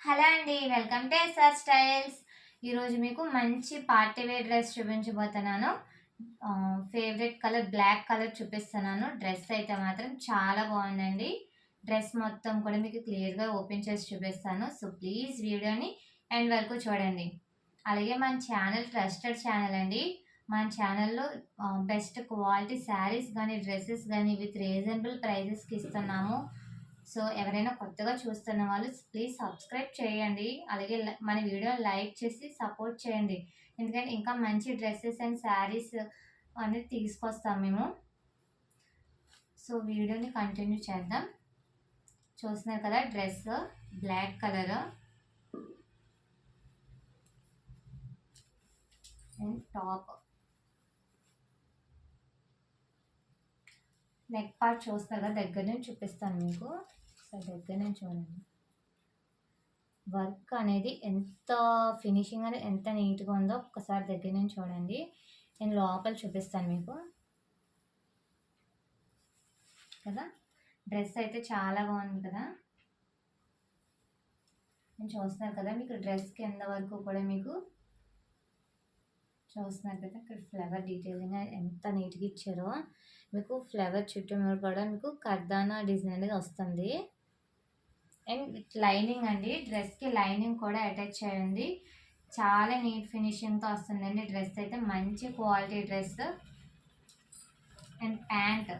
Hello అండి. Welcome to SR styles. ఈరోజు మీకు మంచి పార్టీ వేర్ డ్రెస్ చూపించబోతున్నాను. ఫేవరెట్ కలర్ బ్లాక్ కలర్ చూపిస్తున్నాను. డ్రెస్ అయితే మాత్రం చాలా బాగుందండి. డ్రెస్ మొత్తం కూడా మీకు క్లియర్గా ఓపెన్ చేసి చూపిస్తాను. సో ప్లీజ్ వీడియోని ఎండ్ వరకు చూడండి. అలాగే మన ఛానల్ ట్రస్టెడ్ ఛానల్ అండి. మన ఛానల్లో బెస్ట్ క్వాలిటీ శారీస్ కానీ డ్రెస్సెస్ కానీ విత్ రీజనబుల్ ప్రైజెస్కి ఇస్తున్నాము. సో ఎవరైనా కొత్తగా చూస్తున్న వాళ్ళు ప్లీజ్ సబ్స్క్రైబ్ చేయండి. అలాగే మన వీడియో లైక్ చేసి సపోర్ట్ చేయండి. ఎందుకంటే ఇంకా మంచి డ్రెస్సెస్ అండ్ శారీస్ అనేది తీసుకొస్తాం మేము. సో వీడియోని కంటిన్యూ చేద్దాం. చూస్తున్నారు కదా, dress black colour and top. Neck part చూస్తున్నారు కదా, దగ్గర నుంచి చూపిస్తాను మీకు. దగ్గర నుంచి చూడండి. వర్క్ అనేది ఎంత ఫినిషింగ్ అనేది ఎంత నీట్గా ఉందో ఒక్కసారి దగ్గర నుంచి చూడండి. నేను లోపల చూపిస్తాను మీకు కదా. డ్రెస్ అయితే చాలా బాగుంది కదా. నేను చూస్తున్నారు కదా, మీకు డ్రెస్ కింద వరకు కూడా మీకు చూస్తున్నారు కదా, ఇక్కడ ఫ్లవర్ డీటెయిలింగ్ ఎంత నీట్గా ఇచ్చారో. మీకు ఫ్లవర్ చుట్టూ కూడా మీకు కర్దానా డిజైన్ అనేది వస్తుంది. అండ్ విత్ లైనింగ్ అండి. డ్రెస్కి లైనింగ్ కూడా అటాచ్ చేయండి. చాలా నీట్ ఫినిషింగ్తో వస్తుందండి డ్రెస్ అయితే. మంచి quality dress. And pant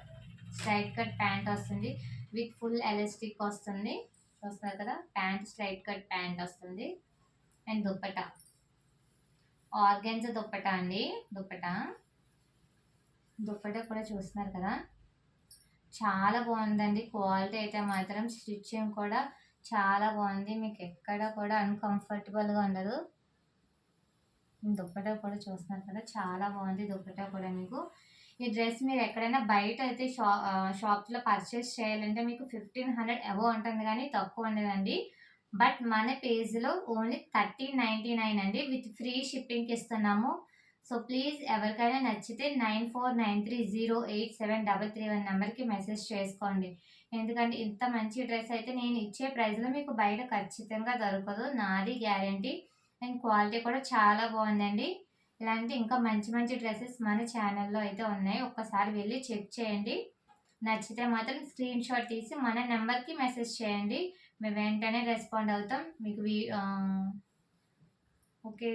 straight cut pant వస్తుంది విత్ ఫుల్ ఎలాస్టిక్ వస్తుంది. చూస్తున్నారు కదా, ప్యాంట్ స్ట్రైట్ కట్ ప్యాంట్ వస్తుంది. అండ్ దుప్పట ఆర్గాన్జా దుప్పట అండి. దుప్పట కూడా చూస్తున్నారు కదా, చాలా బాగుందండి. క్వాలిటీ అయితే మాత్రం స్టిచ్చింగ్ కూడా చాలా బాగుంది. మీకు ఎక్కడ కూడా అన్కంఫర్టబుల్గా ఉండదు. దుప్పటా కూడా చూస్తున్నారు కదా, చాలా బాగుంది దుప్పటా కూడా. మీకు ఈ డ్రెస్ మీరు ఎక్కడైనా బయట అయితే షాప్స్లో పర్చేస్ చేయాలంటే మీకు 1500 అబవ్ ఉంటుంది, కానీ తక్కువ ఉండదండి. బట్ మన పేజ్లో ఓన్లీ 1399 అండి. విత్ ఫ్రీ షిప్పింగ్కి ఇస్తున్నాము. సో ప్లీజ్ ఎవరికైనా నచ్చితే 9493087331 నెంబర్కి మెసేజ్ చేసుకోండి. ఎందుకంటే ఇంత మంచి డ్రెస్ అయితే నేను ఇచ్చే ప్రైస్లో మీకు బయట ఖచ్చితంగా దొరకదు, నాది గ్యారంటీ. అండ్ క్వాలిటీ కూడా చాలా బాగుందండి. ఇలాంటి ఇంకా మంచి మంచి డ్రెస్సెస్ మన ఛానల్లో అయితే ఉన్నాయి. ఒక్కసారి వెళ్ళి చెక్ చేయండి. నచ్చితే మాత్రం స్క్రీన్ షాట్ తీసి మన నెంబర్కి మెసేజ్ చేయండి. మేము వెంటనే రెస్పాండ్ అవుతాం. మీకు ఓకే